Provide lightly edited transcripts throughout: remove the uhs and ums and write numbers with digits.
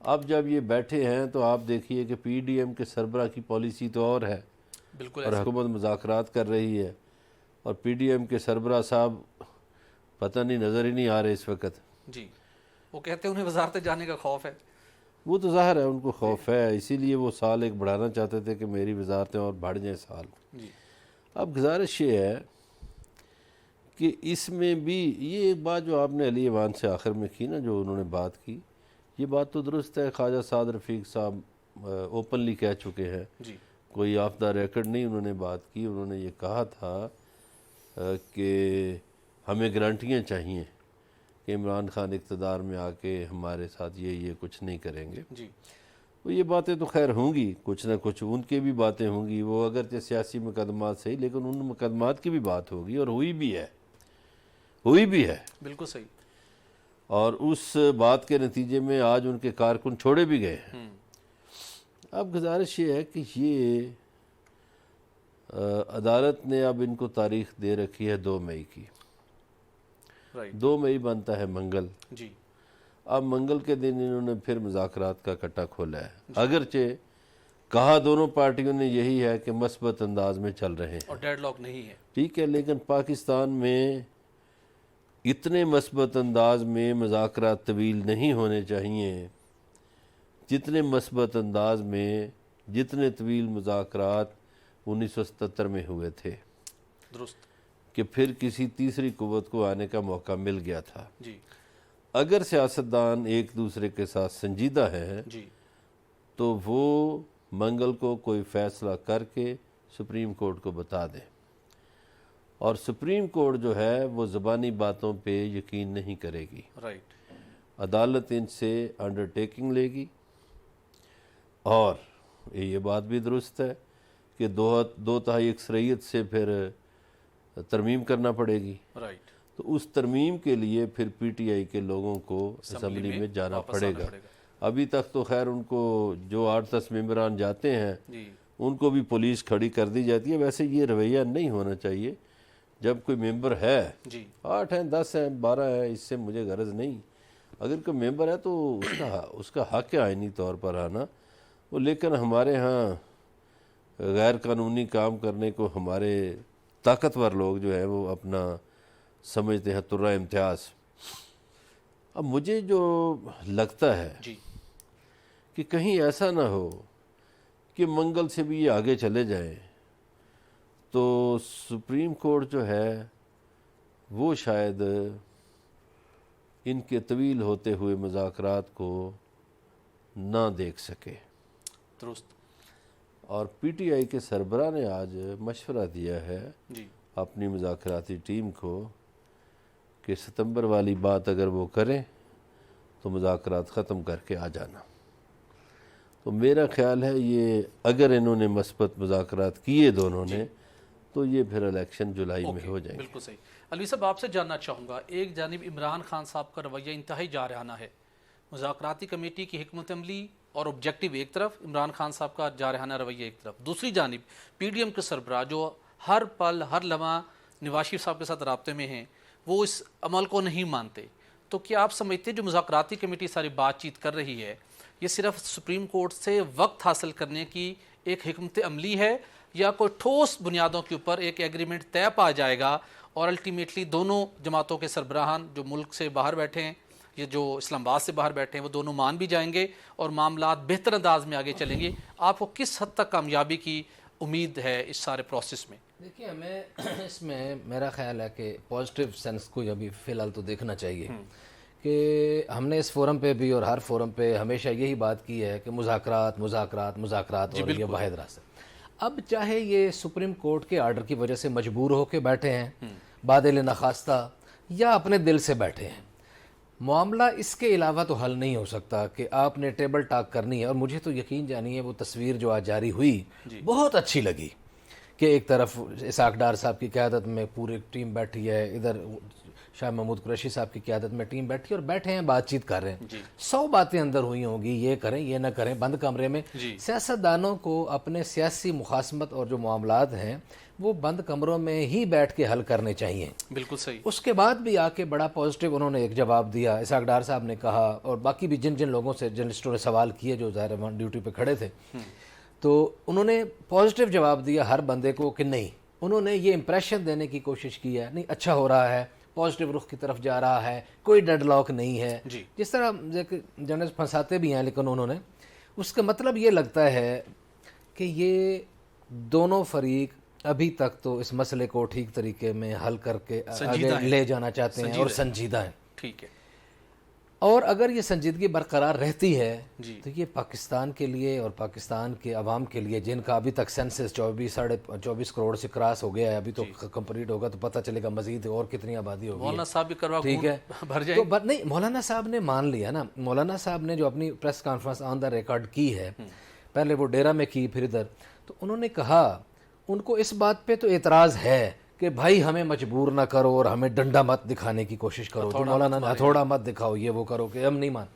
اب جب یہ بیٹھے ہیں تو آپ دیکھیے کہ پی ڈی ایم کے سربراہ کی پالیسی تو اور ہے، بالکل اور حکومت مذاکرات کر رہی ہے، اور پی ڈی ایم کے سربراہ صاحب پتہ نہیں نظر ہی نہیں آ رہے اس وقت۔ جی، وہ کہتے ہیں انہیں وزارت جانے کا خوف ہے۔ وہ تو ظاہر ہے ان کو خوف ہے، اسی لیے وہ سال ایک بڑھانا چاہتے تھے کہ میری وزارتیں اور بڑھ جائیں سال۔ جی اب گزارش یہ ہے کہ اس میں بھی یہ ایک بات جو آپ نے علی ایوان سے آخر میں کی نا، جو انہوں نے بات کی، یہ بات تو درست ہے، خواجہ سعد رفیق صاحب اوپنلی کہہ چکے ہیں، جی کوئی آف دا ریکارڈ نہیں انہوں نے بات کی۔ انہوں نے یہ کہا تھا کہ ہمیں گارنٹیاں چاہیے کہ عمران خان اقتدار میں آ کے ہمارے ساتھ یہ کچھ نہیں کریں گے۔ جی وہ یہ باتیں تو خیر ہوں گی، کچھ نہ کچھ ان کے بھی باتیں ہوں گی، وہ اگرچہ سیاسی مقدمات صحیح، لیکن ان مقدمات کی بھی بات ہوگی، اور ہوئی بھی ہے، بالکل صحیح۔ اور اس بات کے نتیجے میں آج ان کے کارکن چھوڑے بھی گئے ہیں۔ اب گزارش یہ ہے کہ یہ عدالت نے اب ان کو تاریخ دے رکھی ہے 2 مئی کی، رائٹ 2 مئی بنتا ہے منگل۔ جی اب منگل کے دن انہوں نے پھر مذاکرات کا کٹا کھولا ہے، اگرچہ کہا دونوں پارٹیوں نے یہی ہے کہ مثبت انداز میں چل رہے ہیں، اور ڈیڈ لاک نہیں ہے۔ ٹھیک ہے، لیکن پاکستان میں اتنے مثبت انداز میں مذاکرات طویل نہیں ہونے چاہیے جتنے مثبت انداز میں جتنے طویل مذاکرات 1977 میں ہوئے تھے، درست۔ کہ پھر کسی تیسری قوت کو آنے کا موقع مل گیا تھا۔ جی اگر سیاستدان ایک دوسرے کے ساتھ سنجیدہ ہیں جی تو وہ منگل کو کوئی فیصلہ کر کے سپریم کورٹ کو بتا دیں، اور سپریم کورٹ جو ہے وہ زبانی باتوں پہ یقین نہیں کرے گی، رائٹ عدالت ان سے انڈرٹیکنگ لے گی، اور یہ بات بھی درست ہے کہ 2/3 اکثریت سے پھر ترمیم کرنا پڑے گی، رائٹ تو اس ترمیم کے لیے پھر پی ٹی آئی کے لوگوں کو اسمبلی میں جانا پڑے گا۔ ابھی تک تو خیر ان کو جو 8-10 ممبران جاتے ہیں جی ان کو بھی پولیس کھڑی کر دی جاتی ہے۔ ویسے یہ رویہ نہیں ہونا چاہیے، جب کوئی ممبر ہے، جی 8 ہیں 10 ہیں 12 ہیں، اس سے مجھے غرض نہیں، اگر کوئی ممبر ہے تو اس کا حق ہے آئینی طور پر آنا وہ، لیکن ہمارے ہاں غیر قانونی کام کرنے کو ہمارے طاقتور لوگ جو ہیں وہ اپنا سمجھتے ہیں ترہ امتیاز۔ اب مجھے جو لگتا ہے جی کہ کہیں ایسا نہ ہو کہ منگل سے بھی یہ آگے چلے جائیں تو سپریم کورٹ جو ہے وہ شاید ان کے طویل ہوتے ہوئے مذاکرات کو نہ دیکھ سکے، درست۔ اور پی ٹی آئی کے سربراہ نے آج مشورہ دیا ہے جی اپنی مذاکراتی ٹیم کو کہ ستمبر والی بات اگر وہ کریں تو مذاکرات ختم کر کے آ جانا۔ تو میرا خیال ہے یہ اگر انہوں نے مثبت مذاکرات کیے دونوں نے تو یہ پھر الیکشن جولائی میں ہو جائیں گے۔ بالکل صحیح۔ علوی صاحب آپ سے جاننا چاہوں گا، ایک جانب عمران خان صاحب کا رویہ انتہائی جارحانہ ہے، مذاکراتی کمیٹی کی حکمت عملی اور آبجیکٹو ایک طرف، عمران خان صاحب کا جارحانہ رویہ ایک طرف، دوسری جانب پی ڈی ایم کے سربراہ جو ہر پل ہر لمحہ نواز شریف صاحب کے ساتھ رابطے میں ہیں، وہ اس عمل کو نہیں مانتے۔ تو کیا آپ سمجھتے جو مذاکراتی کمیٹی ساری بات چیت کر رہی ہے یہ صرف سپریم کورٹ سے وقت حاصل کرنے کی ایک حکمت عملی ہے، یا کوئی ٹھوس بنیادوں کے اوپر ایک ایگریمنٹ طے پا جائے گا اور الٹیمیٹلی دونوں جماعتوں کے سربراہان جو ملک سے باہر بیٹھے ہیں، یہ جو اسلام آباد سے باہر بیٹھے ہیں، وہ دونوں مان بھی جائیں گے اور معاملات بہتر انداز میں آگے چلیں گے؟ آپ کو کس حد تک کامیابی کی امید ہے اس سارے پروسیس میں؟ دیکھیے، ہمیں اس میں میرا خیال ہے کہ پازیٹیو سینس کو ابھی فی الحال تو دیکھنا چاہیے کہ ہم نے اس فورم پہ بھی اور ہر فورم پہ ہمیشہ یہی بات کی ہے کہ مذاکرات مذاکرات مذاکرات اور یہ واحد راستہ۔ اب چاہے یہ سپریم کورٹ کے آرڈر کی وجہ سے مجبور ہو کے بیٹھے ہیں بادل نخواستہ یا اپنے دل سے بیٹھے ہیں، معاملہ اس کے علاوہ تو حل نہیں ہو سکتا کہ آپ نے ٹیبل ٹاک کرنی ہے۔ اور مجھے تو یقین جانیے وہ تصویر جو آج جاری ہوئی بہت اچھی لگی کہ ایک طرف اسحاق ڈار صاحب کی قیادت میں پوری ٹیم بیٹھی ہے، ادھر شاہ محمود قریشی صاحب کی قیادت میں ٹیم بیٹھی اور بیٹھے ہیں بات چیت کر رہے ہیں. جی 100 باتیں اندر ہوئی ہوں گی، یہ کریں یہ نہ کریں، بند کمرے میں. جی سیاستدانوں کو اپنے سیاسی مخاصمت اور جو معاملات ہیں وہ بند کمروں میں ہی بیٹھ کے حل کرنے چاہیے. بالکل صحیح. اس کے بعد بھی آ کے بڑا پازیٹیو انہوں نے ایک جواب دیا. اسحاق ڈار صاحب نے کہا اور باقی بھی جن لوگوں سے جرنلسٹوں نے سوال کیے جو ظاہر ہے ڈیوٹی پہ کھڑے تھے، تو انہوں نے پازیٹیو جواب دیا ہر بندے کو کہ نہیں، انہوں نے یہ امپریشن دینے کی کوشش کی ہے نہیں اچھا ہو رہا ہے، پازیٹیو رخ کی طرف جا رہا ہے، کوئی ڈیڈ لاک نہیں ہے. جی جس طرح جرنلسٹ پھنساتے بھی ہیں لیکن انہوں نے اس کا مطلب یہ لگتا ہے کہ یہ دونوں فریق ابھی تک تو اس مسئلے کو ٹھیک طریقے میں حل کر کے آگے لے جانا چاہتے ہیں اور سنجیدہ ہیں. ٹھیک ہے. اور اگر یہ سنجیدگی برقرار رہتی ہے جی تو یہ پاکستان کے لیے اور پاکستان کے عوام کے لیے جن کا ابھی تک سینسس 24 کروڑ سے کراس ہو گیا ہے، ابھی تو کمپلیٹ ہوگا تو پتہ چلے گا مزید اور کتنی آبادی ہوگی. مولانا صاحب بھی کروا ٹھیک ہے بھر جائیں. تو نہیں، مولانا صاحب نے مان لیا نا. مولانا صاحب نے جو اپنی press conference on the record کی ہے، پہلے وہ ڈیرہ میں کی پھر ادھر، تو انہوں نے کہا ان کو اس بات پہ تو اعتراض ہے کہ بھائی ہمیں مجبور نہ کرو اور ہمیں ڈنڈا مت دکھانے کی کوشش کرو، جو مولانا نے ہتھوڑا مت دکھاؤ، یہ وہ کرو کہ ہم نہیں مان.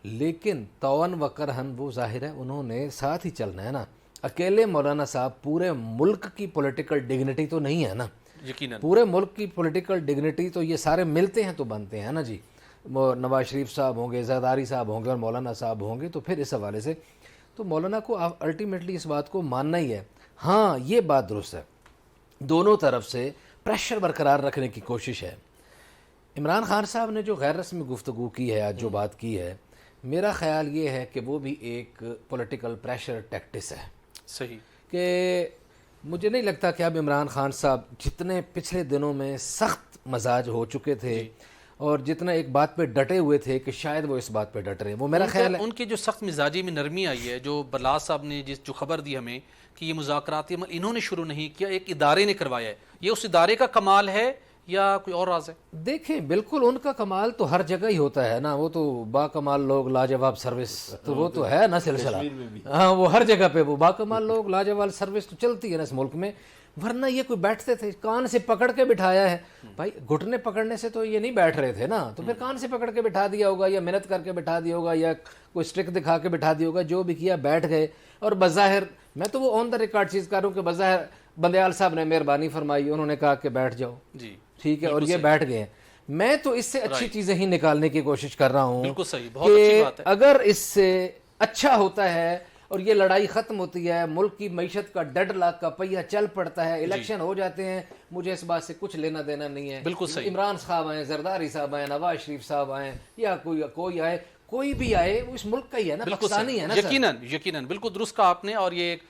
لیکن توان و کرہن وہ ظاہر ہے انہوں نے ساتھ ہی چلنا ہے نا. اکیلے مولانا صاحب پورے ملک کی پولیٹیکل ڈگنیٹی تو نہیں ہے نا. یقیناً پورے ملک کی پولیٹیکل ڈگنیٹی تو یہ سارے ملتے ہیں تو بنتے ہیں نا جی. نواز شریف صاحب ہوں گے، زرداری صاحب ہوں گے اور مولانا صاحب ہوں گے. تو پھر اس حوالے سے تو مولانا کو الٹیمیٹلی اس بات کو ماننا ہی ہے. ہاں یہ بات درست ہے، دونوں طرف سے پریشر برقرار رکھنے کی کوشش ہے. عمران خان صاحب نے جو غیر رسمی گفتگو کی ہے آج، جو بات کی ہے، میرا خیال یہ ہے کہ وہ بھی ایک پولیٹیکل پریشر ٹیکٹس ہے. صحیح. کہ مجھے نہیں لگتا کہ اب عمران خان صاحب جتنے پچھلے دنوں میں سخت مزاج ہو چکے تھے اور جتنا ایک بات پہ ڈٹے ہوئے تھے کہ شاید وہ اس بات پہ ڈٹ رہے ہیں، وہ میرا خیال ہے ان کی جو سخت مزاجی میں نرمی آئی ہے، جو برلاس صاحب نے جو خبر دی ہمیں کہ یہ مذاکراتی عمل انہوں نے شروع نہیں کیا، ایک ادارے نے کروایا ہے، یہ اس ادارے کا کمال ہے یا کوئی اور راز ہے؟ دیکھیں بالکل ان کا کمال تو ہر جگہ ہی ہوتا ہے نا. وہ تو با کمال لوگ لاجواب سروس تو وہ تو ہے نا سلسلہ. ہاں وہ ہر جگہ پہ وہ با کمال لوگ لاجواب سروس تو چلتی ہے نا اس ملک میں. ورنہ یہ کوئی بیٹھتے تھے کان سے پکڑ کے بٹھایا ہے بھائی. گھٹنے پکڑنے سے تو یہ نہیں بیٹھ رہے تھے نا، تو پھر کان سے پکڑ کے بٹھا دیا ہوگا یا محنت کر کے بٹھا دیا ہوگا یا کوئی اسٹرک دکھا کے بٹھا دیا ہوگا. جو بھی کیا بیٹھ گئے. اور بظاہر میں تو وہ آن دا ریکارڈ چیز کر رہا ہوں کہ بظاہر بندیال صاحب نے مہربانی فرمائی، انہوں نے کہا کہ بیٹھ جاؤ. جی ٹھیک ہے، اور یہ بیٹھ گئے ہیں. میں تو اس سے اچھی چیزیں ہی نکالنے کی کوشش کر رہا ہوں. بالکل صحیح، بہت اچھی بات ہے. اگر اس سے اچھا ہوتا ہے اور یہ لڑائی ختم ہوتی ہے، ملک کی معیشت کا ڈیڈ لاک کا پہیہ چل پڑتا ہے، الیکشن ہو جاتے ہیں، مجھے اس بات سے کچھ لینا دینا نہیں ہے. بالکل صحیح. عمران صاحب آئیں، زرداری صاحب آئیں، نواز شریف صاحب آئیں یا کوئی آئے، کوئی بھی آئے، وہ اس ملک کا ہی ہے نا، پاکستانی ہے نا. یقیناً بالکل درست کہا آپ نے، اور یہ ایک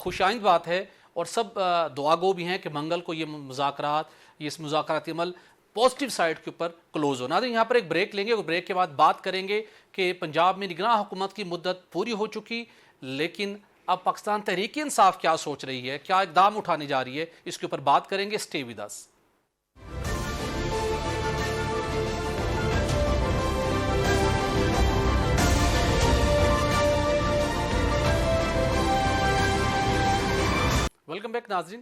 خوش آئند بات ہے. اور سب دعا گو بھی ہیں کہ منگل کو یہ مذاکرات، یہ اس مذاکراتی عمل پازیٹیو سائڈ کے اوپر کلوز ہونا. تو یہاں پر ایک بریک لیں گے اور بریک کے بعد بات کریں گے کہ پنجاب میں نگراں حکومت کی مدت پوری ہو چکی، لیکن اب پاکستان تحریک انصاف کیا سوچ رہی ہے، کیا اقدام اٹھانے جا رہی ہے، اس کے اوپر بات کریں گے. Stay with us. Welcome back ناظرین.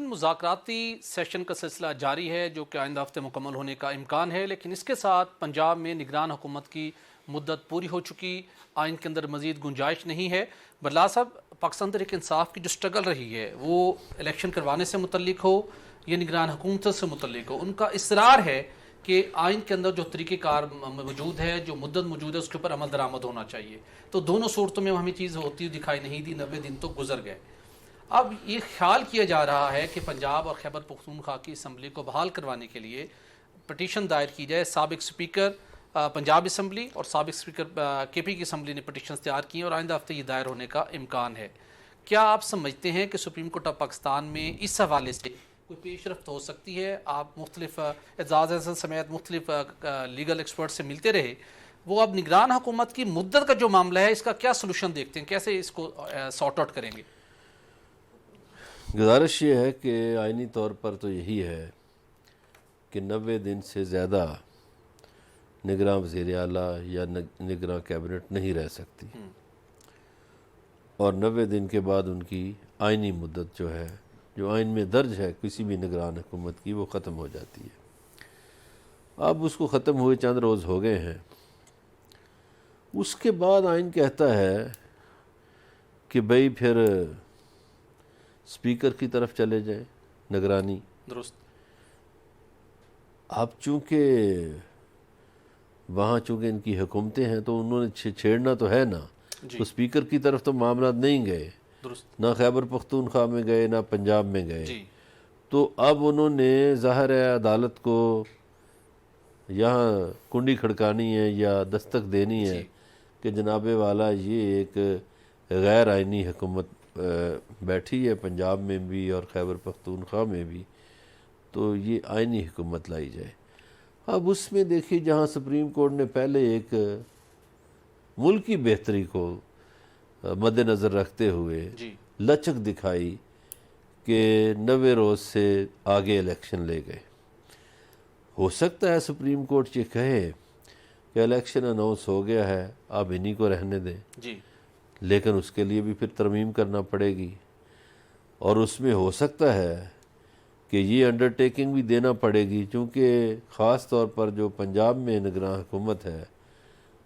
مذاکراتی سیشن کا سلسلہ جاری ہے جو کہ آئندہ ہفتے مکمل ہونے کا امکان ہے، لیکن اس کے ساتھ پنجاب میں نگران حکومت کی مدت پوری ہو چکی، آئین کے اندر مزید گنجائش نہیں ہے. برلاس صاحب، پاکستان تحریک انصاف کی جو سٹرگل رہی ہے وہ الیکشن کروانے سے متعلق ہو یا نگران حکومت سے متعلق ہو، ان کا اصرار ہے کہ آئین کے اندر جو طریقہ کار موجود ہے، جو مدت موجود ہے، اس کے اوپر عمل درآمد ہونا چاہیے. تو دونوں صورتوں میں ہمیں چیز ہوتی دکھائی نہیں دی. 90 دن تو گزر گئے. اب یہ خیال کیا جا رہا ہے کہ پنجاب اور خیبر پختونخوا کی اسمبلی کو بحال کروانے کے لیے پٹیشن دائر کی جائے. سابق اسپیکر پنجاب اسمبلی اور سابق اسپیکر کے پی کی اسمبلی نے پٹیشنز تیار کی اور آئندہ ہفتے یہ دائر ہونے کا امکان ہے. کیا آپ سمجھتے ہیں کہ سپریم کورٹ آف پاکستان میں اس حوالے سے کوئی پیش رفت ہو سکتی ہے؟ آپ مختلف اعزاز احسن سمیت مختلف لیگل ایکسپرٹ سے ملتے رہے، وہ اب نگران حکومت کی مدت کا جو معاملہ ہے اس کا کیا سلوشن دیکھتے ہیں، کیسے اس کو سارٹ آؤٹ کریں گے؟ گزارش یہ ہے کہ آئینی طور پر تو یہی ہے کہ 90 دن سے زیادہ نگراں وزیر اعلیٰ یا نگراں کیبنٹ نہیں رہ سکتی، اور 90 دن کے بعد ان کی آئینی مدت جو ہے، جو آئین میں درج ہے کسی بھی نگران حکومت کی، وہ ختم ہو جاتی ہے. اب اس کو ختم ہوئے چند روز ہو گئے ہیں. اس کے بعد آئین کہتا ہے کہ بھئی پھر اسپیکر کی طرف چلے جائیں نگرانی. درست. اب چونکہ وہاں چونکہ ان کی حکومتیں ہیں تو انہوں نے چھیڑنا تو ہے نا. تو اسپیکر کی طرف تو معاملات نہیں گئے, درست. نہ خیبر پختونخوا میں گئے نہ پنجاب میں گئے. جی. تو اب انہوں نے ظاہر ہے عدالت کو یہاں کنڈی کھڑکانی ہے یا دستک دینی ہے کہ جناب والا یہ ایک غیر آئینی حکومت بیٹھی ہے پنجاب میں بھی اور خیبر پختونخوا میں بھی, تو یہ آئینی حکومت لائی جائے. اب اس میں دیکھیے جہاں سپریم کورٹ نے پہلے ایک ملکی بہتری کو مد نظر رکھتے ہوئے لچک دکھائی کہ 90 روز سے آگے الیکشن لے گئے. ہو سکتا ہے سپریم کورٹ یہ کہے کہ الیکشن اناؤنس ہو گیا ہے آپ انہی کو رہنے دیں, لیکن اس کے لیے بھی پھر ترمیم کرنا پڑے گی, اور اس میں ہو سکتا ہے کہ یہ انڈرٹیکنگ بھی دینا پڑے گی, چونکہ خاص طور پر جو پنجاب میں نگراں حکومت ہے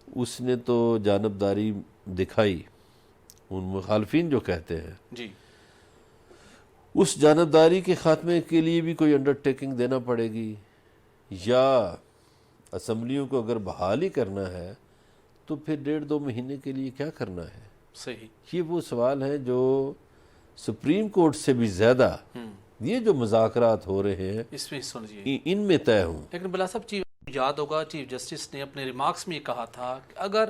اس نے تو جانبداری دکھائی, ان مخالفین جو کہتے ہیں اس جانبداری کے خاتمے کے لیے بھی کوئی انڈرٹیکنگ دینا پڑے گی, یا اسمبلیوں کو اگر بحال ہی کرنا ہے تو پھر 1.5-2 مہینے کے لیے کیا کرنا ہے. صحیح. یہ وہ سوال ہیں جو سپریم کورٹ سے بھی زیادہ یہ جو مذاکرات ہو رہے ہیں اس میں سمجھیے ان میں طے ہوں. لیکن بلا صاحب چیف یاد ہوگا چیف جسٹس نے اپنے ریمارکس میں یہ کہا تھا کہ اگر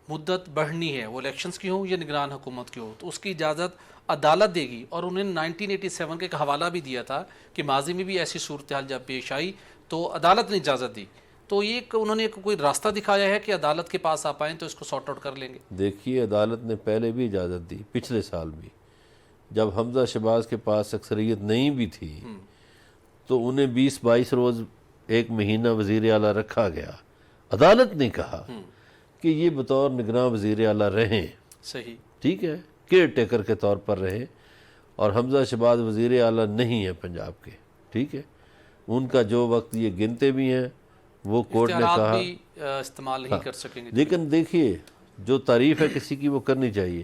مدت بڑھنی ہے وہ الیکشنز کی ہوں یا نگران حکومت کی ہو تو اس کی اجازت عدالت دے گی, اور انہوں نے 1987 کا ایک حوالہ بھی دیا تھا کہ ماضی میں بھی ایسی صورتحال جب پیش آئی تو عدالت نے اجازت دی. تو یہ انہوں نے کوئی راستہ دکھایا ہے کہ عدالت کے پاس آپ آئیں تو اس کو سارٹ آؤٹ کر لیں گے؟ دیکھیے عدالت نے پہلے بھی اجازت دی, پچھلے سال بھی جب حمزہ شہباز کے پاس اکثریت نہیں بھی تھی تو انہیں 20-22 روز 1 مہینہ وزیر اعلیٰ رکھا گیا. عدالت نے کہا کہ یہ بطور نگراں وزیر اعلیٰ رہیں, صحیح, ٹھیک ہے, کیئر ٹیکر کے طور پر رہیں, اور حمزہ شہباز وزیر اعلیٰ نہیں ہیں پنجاب کے, ٹھیک ہے, ان کا جو وقت یہ گنتے بھی ہیں وہ کورٹ نے کہا بھی استعمال نہیں کر سکیں گے. لیکن دیکھیے جو تعریف ہے کسی کی وہ کرنی چاہیے.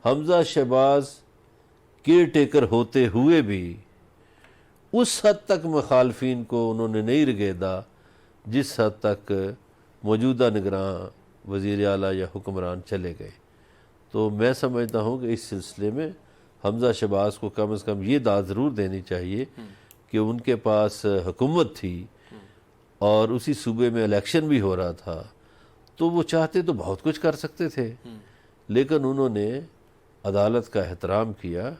حمزہ شہباز کیئر ٹیکر ہوتے ہوئے بھی اس حد تک مخالفین کو انہوں نے نہیں رگیدا جس حد تک موجودہ نگراں وزیر اعلیٰ یا حکمران چلے گئے. تو میں سمجھتا ہوں کہ اس سلسلے میں حمزہ شہباز کو کم از کم یہ داد ضرور دینی چاہیے کہ ان کے پاس حکومت تھی اور اسی صوبے میں الیکشن بھی ہو رہا تھا, تو وہ چاہتے تو بہت کچھ کر سکتے تھے, لیکن انہوں نے عدالت کا احترام کیا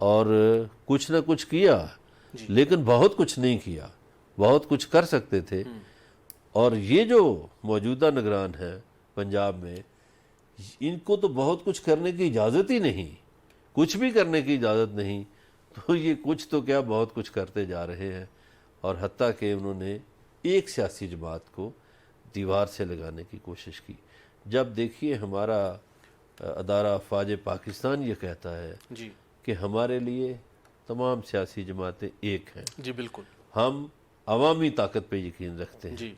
اور کچھ نہ کچھ کیا, لیکن بہت کچھ نہیں کیا. بہت کچھ کر سکتے تھے. اور یہ جو موجودہ نگران ہیں پنجاب میں, ان کو تو بہت کچھ کرنے کی اجازت ہی نہیں, کچھ بھی کرنے کی اجازت نہیں, تو یہ کچھ تو کیا بہت کچھ کرتے جا رہے ہیں. اور حتیٰ کہ انہوں نے ایک سیاسی جماعت کو دیوار سے لگانے کی کوشش کی. جب دیکھیے ہمارا ادارہ افواج پاکستان یہ کہتا ہے کہ ہمارے لیے تمام سیاسی جماعتیں ایک ہیں, جی بالکل, ہم عوامی طاقت پہ یقین رکھتے ہیں,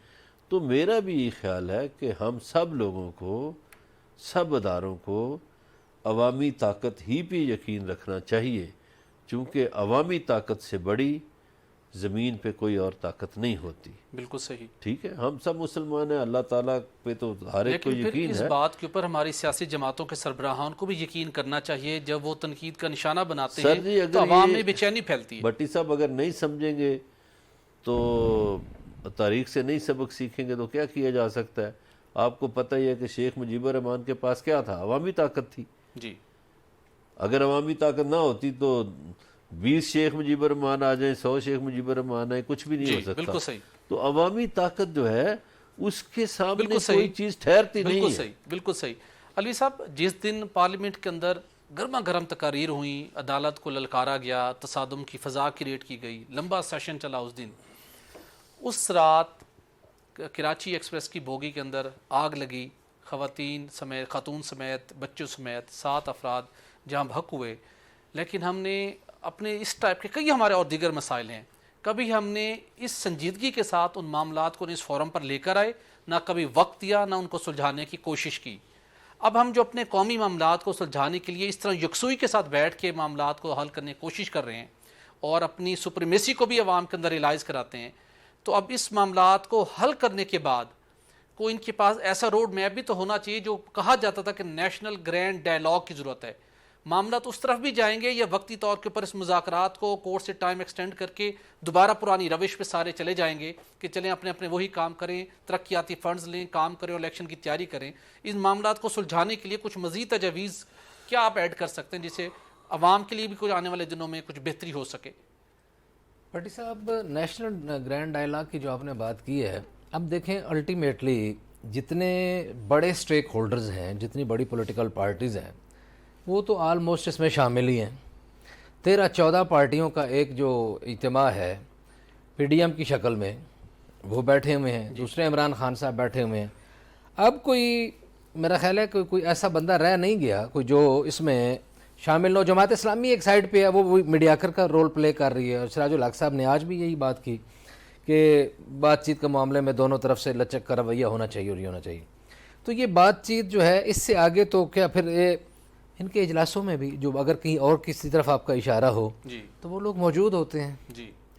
تو میرا بھی یہ خیال ہے کہ ہم سب لوگوں کو, سب اداروں کو عوامی طاقت ہی پہ یقین رکھنا چاہیے, چونکہ عوامی طاقت سے بڑی زمین پہ کوئی اور طاقت نہیں ہوتی. بالکل صحیح, ٹھیک ہے, ہم سب مسلمان ہیں, اللہ تعالیٰ پہ تو ہر ایک کو یقین ہے. لیکن پھر اس بات کے اوپر ہماری سیاسی جماعتوں کے سربراہان کو بھی یقین کرنا چاہیے, جب وہ تنقید کا نشانہ بناتے ہیں تو عوام میں بے چینی پھیلتی ہے. بٹی صاحب اگر نہیں سمجھیں گے تو تاریخ سے نہیں سبق سیکھیں گے تو کیا کیا جا سکتا ہے. آپ کو پتہ ہی ہے کہ شیخ مجیب الرحمان کے پاس کیا تھا, عوامی طاقت تھی. جی, اگر عوامی طاقت نہ ہوتی تو 20 شیخ مجیب الرحمان آ جائیں, 100 شیخ مجیب الرحمان آئیں, کچھ بھی نہیں ہو سکتا. بالکل صحیح. تو عوامی طاقت جو ہے اس کے سامنے کوئی چیز ٹھہرتی نہیں ہے. بالکل صحیح, بالکل صحیح. علوی صاحب, جس دن پارلیمنٹ کے اندر گرما گرم تقاریر ہوئیں, عدالت کو للکارا گیا, تصادم کی فضا کریٹ کی گئی, لمبا سیشن چلا اس دن, اس رات کراچی ایکسپریس کی بوگی کے اندر آگ لگی, خاتون سمیت بچوں سمیت 7 افراد جہاں بھک ہوئے. لیکن ہم نے اپنے اس ٹائپ کے کئی ہمارے اور دیگر مسائل ہیں, کبھی ہم نے اس سنجیدگی کے ساتھ ان معاملات کو اس فورم پر لے کر آئے، نہ کبھی وقت دیا، نہ ان کو سلجھانے کی کوشش کی۔ اب ہم جو اپنے قومی معاملات کو سلجھانے کے لیے اس طرح یکسوئی کے ساتھ بیٹھ کے معاملات کو حل کرنے کی کوشش کر رہے ہیں اور اپنی سپریمیسی کو بھی عوام کے اندر ریلائز کراتے ہیں، تو اب اس معاملات کو حل کرنے کے بعد کوئی ان کے پاس ایسا روڈ میپ بھی تو ہونا چاہیے۔ جو کہا جاتا تھا کہ نیشنل گرینڈ ڈائیلاگ کی ضرورت ہے، معاملات اس طرف بھی جائیں گے یا وقتی طور کے اوپر اس مذاکرات کو کورٹ سے ٹائم ایکسٹینڈ کر کے دوبارہ پرانی روش پہ سارے چلے جائیں گے کہ چلیں اپنے اپنے وہی کام کریں، ترقیاتی فنڈز لیں، کام کریں اور الیکشن کی تیاری کریں؟ ان معاملات کو سلجھانے کے لیے کچھ مزید تجاویز کیا آپ ایڈ کر سکتے ہیں جس سے عوام کے لیے بھی کچھ آنے والے دنوں میں کچھ بہتری ہو سکے؟ بھٹی صاحب، نیشنل گرینڈ ڈائیلاگ کی جو آپ نے بات کی ہے، اب دیکھیں الٹیمیٹلی جتنے بڑے سٹیک ہولڈرز ہیں، جتنی بڑی پولیٹیکل پارٹیز ہیں، وہ تو آلموسٹ اس میں شامل ہی ہیں۔ 13-14 پارٹیوں کا ایک جو اجتماع ہے پی ڈی ایم کی شکل میں، وہ بیٹھے ہوئے ہیں، دوسرے عمران خان صاحب بیٹھے ہوئے ہیں۔ اب کوئی میرا خیال ہے کہ کوئی ایسا بندہ رہ نہیں گیا کوئی جو اس میں شامل نہ ہو۔ جماعت اسلامی ایک سائڈ پہ ہے، وہ میڈیاکر کا رول پلے کر رہی ہے، اور سراج الحق صاحب نے آج بھی یہی بات کی کہ بات چیت کے معاملے میں دونوں طرف سے لچک کا رویہ ہونا چاہیے اور یہ ہونا چاہیے۔ تو یہ بات چیت جو ہے اس سے آگے تو کیا پھر ان کے اجلاسوں میں بھی جو اگر کہیں اور کسی طرف آپ کا اشارہ ہو تو وہ لوگ موجود ہوتے ہیں،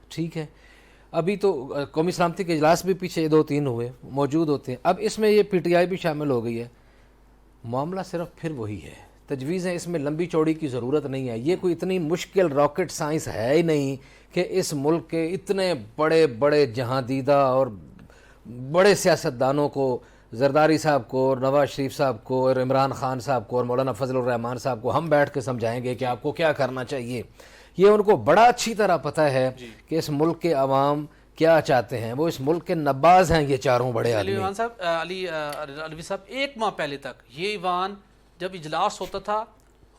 ٹھیک ہے۔ ابھی تو قومی سلامتی کے اجلاس بھی پیچھے 2-3 ہوئے، موجود ہوتے ہیں۔ اب اس میں یہ پی ٹی آئی بھی شامل ہو گئی ہے۔ معاملہ صرف پھر وہی ہے، تجویزیں اس میں لمبی چوڑی کی ضرورت نہیں ہے۔ یہ کوئی اتنی مشکل راکٹ سائنس ہے ہی نہیں کہ اس ملک کے اتنے بڑے بڑے جہاں دیدہ اور بڑے سیاستدانوں کو، زرداری صاحب کو اور نواز شریف صاحب کو اور عمران خان صاحب کو اور مولانا فضل الرحمان صاحب کو ہم بیٹھ کے سمجھائیں گے کہ آپ کو کیا کرنا چاہیے۔ یہ ان کو بڑا اچھی طرح پتہ ہے کہ اس ملک کے عوام کیا چاہتے ہیں۔ وہ اس ملک کے نباز ہیں یہ چاروں بڑے آدمی۔ علی علوی صاحب، 1 ماہ پہلے تک یہ ایوان جب اجلاس ہوتا تھا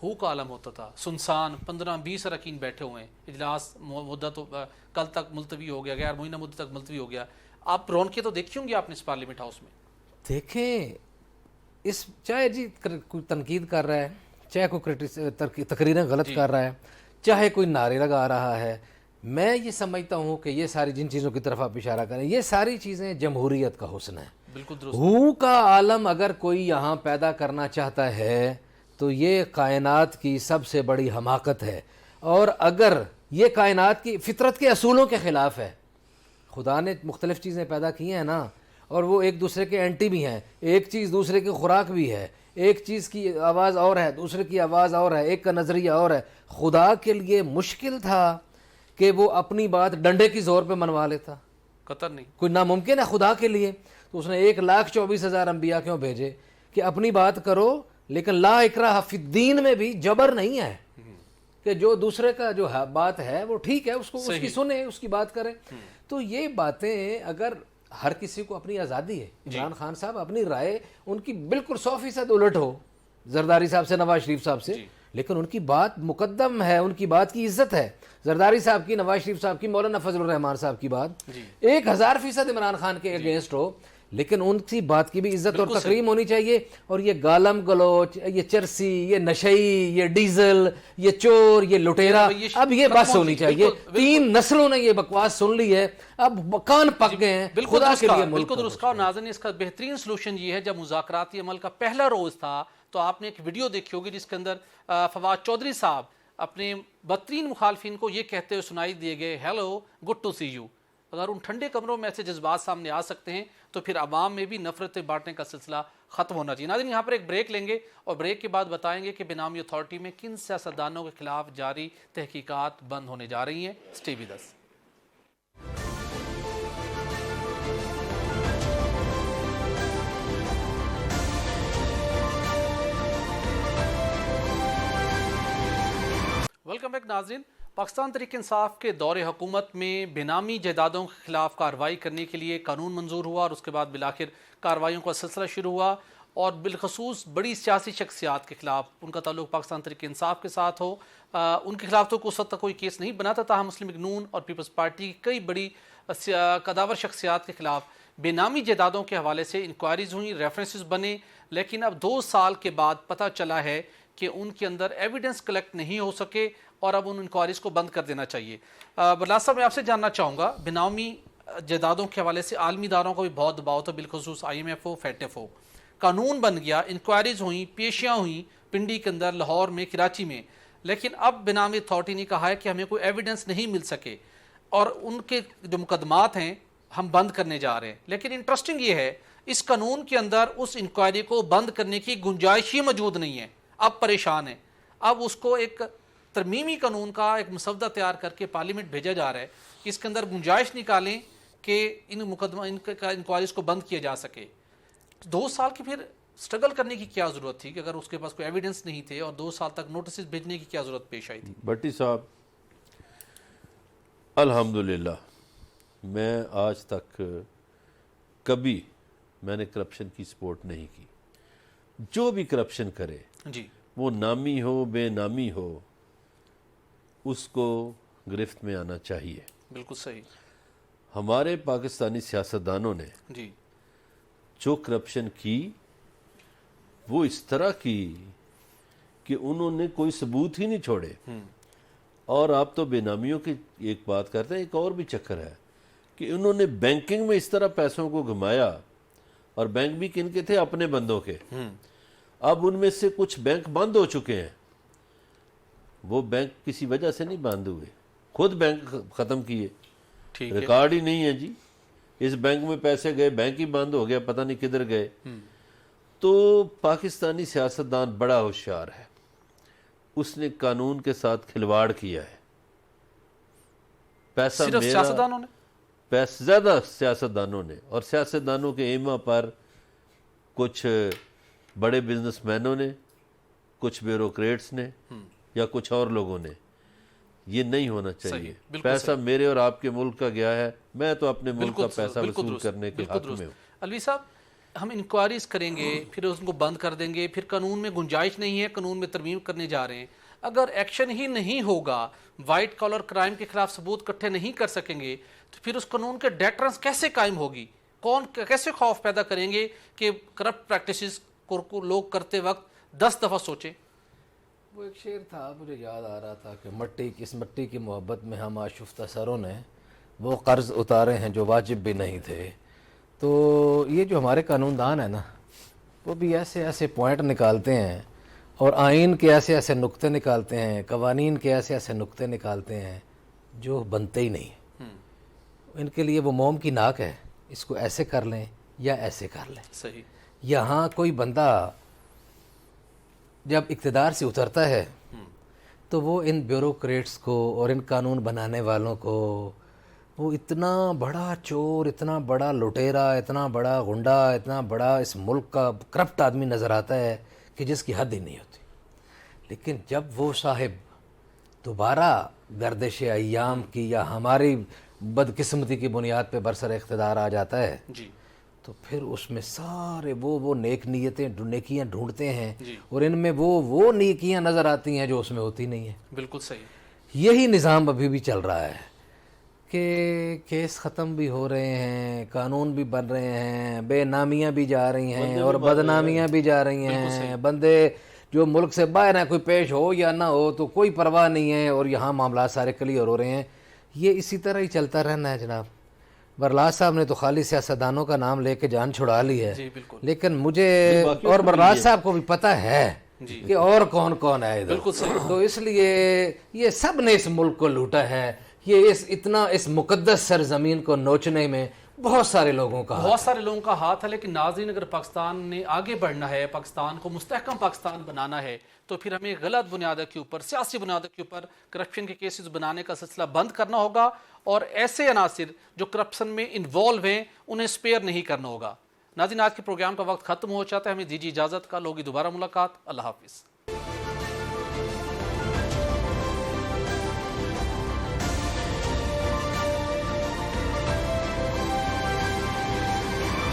ہو کا عالم ہوتا تھا، سنسان، 15-20 اراکین بیٹھے ہوئے ہیں، اجلاس مدت کل تک ملتوی ہو گیا، غیر معینہ مدت تک ملتوی ہو گیا۔ آپ رونقیں تو دیکھی ہوں گی آپ نے اس پارلیمنٹ ہاؤس میں؟ دیکھیں، اس چاہے جی کوئی تنقید کر رہا ہے، چاہے کوئی تقریریں غلط کر رہا ہے، چاہے کوئی نعرے لگا رہا ہے، میں یہ سمجھتا ہوں کہ یہ ساری جن چیزوں کی طرف آپ اشارہ کریں، یہ ساری چیزیں جمہوریت کا حسن ہے۔ بالکل درست۔ ہو کا عالم اگر کوئی یہاں پیدا کرنا چاہتا ہے تو یہ کائنات کی سب سے بڑی حماقت ہے، اور اگر یہ کائنات کی فطرت کے اصولوں کے خلاف ہے۔ خدا نے مختلف چیزیں پیدا کی ہیں نا، اور وہ ایک دوسرے کے اینٹی بھی ہیں، ایک چیز دوسرے کی خوراک بھی ہے، ایک چیز کی آواز اور ہے، دوسرے کی آواز اور ہے، ایک کا نظریہ اور ہے۔ خدا کے لیے مشکل تھا کہ وہ اپنی بات ڈنڈے کی زور پہ منوا لیتا، قطر نہیں، کوئی ناممکن ہے خدا کے لیے۔ تو اس نے 1,24,000 انبیاء کیوں بھیجے کہ اپنی بات کرو، لیکن لا اکراہ فی الدین میں بھی جبر نہیں ہے کہ جو دوسرے کا جو بات ہے وہ ٹھیک ہے، اس کو اس کی سنیں، اس کی بات کریں۔ تو یہ باتیں اگر ہر کسی کو اپنی آزادی ہے، عمران خان صاحب اپنی رائے ان کی بالکل 100% الٹ ہو زرداری صاحب سے، نواز شریف صاحب سے، لیکن ان کی بات مقدم ہے، ان کی بات کی عزت ہے۔ زرداری صاحب کی، نواز شریف صاحب کی، مولانا فضل الرحمان صاحب کی بات 1000% عمران خان کے اگینسٹ ہو، لیکن ان کی بات کی بھی عزت اور تکریم ہونی چاہیے۔ اور یہ گالم گلوچ، یہ چرسی، یہ نشئی، یہ ڈیزل، یہ چور، یہ لٹیرا، اب یہ بس ہونی چاہیے۔ 3 نسلوں نے یہ بکواس سن لی ہے، اب کان پک گئے ہیں۔ خدا کے لیے ملک بالکل درست۔ اور ناظرین، اس کا بہترین سلوشن یہ ہے، جب مذاکراتی عمل کا پہلا روز تھا تو آپ نے ایک ویڈیو دیکھی ہوگی جس کے اندر فواد چودھری صاحب اپنے بدترین مخالفین کو یہ کہتے ہوئے سنائی دیے گئے، hello, good to see you. اگر ان ٹھنڈے کمروں میں ایسے جذبات سامنے آ سکتے ہیں تو پھر عوام میں بھی نفرتیں بانٹنے کا سلسلہ ختم ہونا چاہیے۔ ناظرین، یہاں پر ایک بریک لیں گے اور بریک کے بعد بتائیں گے کہ بینامی اتھارٹی میں کن سیاستدانوں کے خلاف جاری تحقیقات بند ہونے جا رہی ہیں۔ Stay with us. Welcome back ناظرین۔ پاکستان تحریک انصاف کے دور حکومت میں بینامی جائیدادوں کے خلاف کارروائی کرنے کے لیے قانون منظور ہوا اور اس کے بعد بالآخر کارروائیوں کا سلسلہ شروع ہوا، اور بالخصوص بڑی سیاسی شخصیات کے خلاف، ان کا تعلق پاکستان تحریک انصاف کے ساتھ ہو، ان کے خلاف تو اس وقت تک کوئی کیس نہیں بنا تھا، تاہم مسلم لیگ نون اور پیپلز پارٹی کی کئی بڑی قداور شخصیات کے خلاف بینامی جائیدادوں کے حوالے سے انکوائریز ہوئیں، ریفرنسز بنے، لیکن اب 2 سال کے بعد پتہ چلا ہے کہ ان کے اندر ایویڈنس کلیکٹ نہیں ہو سکے اور اب ان انکوائریز کو بند کر دینا چاہیے. برلاس صاحب میں آپ سے جاننا چاہوں گا بینامی جائیدادوں کے حوالے سے عالمی اداروں کا بھی بہت دباؤ تھا, بالخصوص IMF ہو FATF ہو. قانون بن گیا, انکوائریز ہوئیں, پیشیاں ہوئیں پنڈی کے اندر, لاہور میں, کراچی میں, لیکن اب بینامی اتھارٹی نے کہا ہے کہ ہمیں کوئی ایویڈنس نہیں مل سکے اور ان کے جو مقدمات ہیں ہم بند کرنے جا رہے ہیں. لیکن انٹرسٹنگ یہ ہے اس قانون کے اندر اس انکوائری کو بند کرنے کی گنجائش ہی موجود نہیں ہے. اب پریشان ہے, اب اس کو ایک ترمیمی قانون کا ایک مسودہ تیار کر کے پارلیمنٹ بھیجا جا رہا ہے کہ اس کے اندر گنجائش نکالیں کہ ان انکوائریز کو بند کیا جا سکے. 2 سال کی پھر سٹرگل کرنے کی کیا ضرورت تھی کہ اگر اس کے پاس کوئی ایویڈنس نہیں تھے, اور 2 سال تک نوٹسز بھیجنے کی کیا ضرورت پیش آئی تھی؟ بھٹی صاحب الحمدللہ میں آج تک کبھی میں نے کرپشن کی سپورٹ نہیں کی. جو بھی کرپشن کرے جی, وہ نامی ہو بے نامی ہو اس کو گرفت میں آنا چاہیے. بالکل صحیح. ہمارے پاکستانی سیاستدانوں نے جی, جو کرپشن کی وہ اس طرح کی کہ انہوں نے کوئی ثبوت ہی نہیں چھوڑے. اور آپ تو بے نامیوں کی ایک بات کرتے ہیں, ایک اور بھی چکر ہے کہ انہوں نے بینکنگ میں اس طرح پیسوں کو گھمایا, اور بینک بھی کن کے تھے؟ اپنے بندوں کے. اب ان میں سے کچھ بینک بند ہو چکے ہیں. وہ بینک کسی وجہ سے نہیں بند ہوئے, خود بینک ختم کیے, ٹھیک ہے. ریکارڈ ہی نہیں ہے جی. اس بینک میں پیسے گئے, بینک ہی بند ہو گیا, پتہ نہیں کدھر گئے. تو پاکستانی سیاستدان بڑا ہوشیار ہے, اس نے قانون کے ساتھ کھلواڑ کیا ہے. پیسہ صرف میرا, سیاستدانوں نے؟ زیادہ سیاستدانوں نے, اور سیاستدانوں کے ایما پر کچھ بڑے بزنس مینوں نے, کچھ بیوروکریٹس نے, یا کچھ اور لوگوں نے. یہ نہیں ہونا چاہیے. پیسہ میرے اور آپ کے ملک کا گیا ہے, میں تو اپنے ملک کا پیسہ وصول کرنے کے حق میں ہوں. الوی صاحب, ہم انکوائریز کریں گے, پھر اس کو بند کر دیں گے, پھر قانون میں گنجائش نہیں ہے, قانون میں ترمیم کرنے جا رہے ہیں. اگر ایکشن ہی نہیں ہوگا, وائٹ کالر کرائم کے خلاف ثبوت اکٹھے نہیں کر سکیں گے, تو پھر اس قانون کے ڈیٹرنس کیسے قائم ہوگی؟ کون کیسے خوف پیدا کریں گے کہ کرپٹ پریکٹسز کو لوگ کرتے وقت 10 دفعہ سوچیں؟ وہ ایک شعر تھا, مجھے یاد آ رہا تھا کہ اس مٹی کی محبت میں ہم آشفتہ سروں نے وہ قرض اتارے ہیں جو واجب بھی نہیں تھے. تو یہ جو ہمارے قانون دان ہیں نا, وہ بھی ایسے ایسے پوائنٹ نکالتے ہیں, اور آئین کے ایسے ایسے نقطے نکالتے ہیں, قوانین کے ایسے ایسے نقطے نکالتے ہیں جو بنتے ہی نہیں. ان کے لیے وہ موم کی ناک ہے, اس کو ایسے کر لیں یا ایسے کر لیں. صحیح. یہاں کوئی بندہ جب اقتدار سے اترتا ہے تو وہ ان بیوروکریٹس کو اور ان قانون بنانے والوں کو وہ اتنا بڑا چور, اتنا بڑا لٹیرا, اتنا بڑا غنڈا, اتنا بڑا اس ملک کا کرپٹ آدمی نظر آتا ہے کہ جس کی حد ہی نہیں ہوتی. لیکن جب وہ صاحب دوبارہ گردش ایام کی یا ہماری بدقسمتی کی بنیاد پہ برسر اقتدار آ جاتا ہے, جی, تو پھر اس میں سارے وہ نیک نیتیں نیکیاں ڈھونڈتے ہیں, جی, اور ان میں وہ نیکیاں نظر آتی ہیں جو اس میں ہوتی نہیں ہیں. بالکل صحیح. یہی نظام ابھی بھی چل رہا ہے کہ کیس ختم بھی ہو رہے ہیں, قانون بھی بن رہے ہیں, بے نامیاں بھی جا رہی ہیں اور بدنامیاں بھی جا رہی ہیں. بندے جو ملک سے باہر ہیں, کوئی پیش ہو یا نہ ہو تو کوئی پرواہ نہیں ہے, اور یہاں معاملات سارے کلیئر ہو رہے ہیں. یہ اسی طرح ہی چلتا رہنا ہے جناب. برلاس صاحب نے تو خالی سیاستدانوں کا نام لے کے جان چھڑا لی ہے, جی بالکل. لیکن مجھے اور برلاس صاحب کو بھی پتہ ہے کہ اور کون کون ہے ادھر. بالکل صحیح. تو اس لیے یہ سب نے اس ملک کو لوٹا ہے. یہ اس مقدس سرزمین کو نوچنے میں بہت سارے لوگوں کا ہاتھ ہے. لیکن ناظرین, اگر پاکستان نے آگے بڑھنا ہے, پاکستان کو مستحکم پاکستان بنانا ہے, تو پھر ہمیں غلط بنیادوں کے اوپر, سیاسی بنیادوں کے اوپر کرپشن کے کیسز بنانے کا سلسلہ بند کرنا ہوگا, اور ایسے عناصر جو کرپشن میں انوالو ہیں انہیں اسپیئر نہیں کرنا ہوگا. ناظرین, آج کے پروگرام کا وقت ختم ہو جاتا ہے, ہمیں دیجیے اجازت. کا لوگی دوبارہ ملاقات. اللہ حافظ.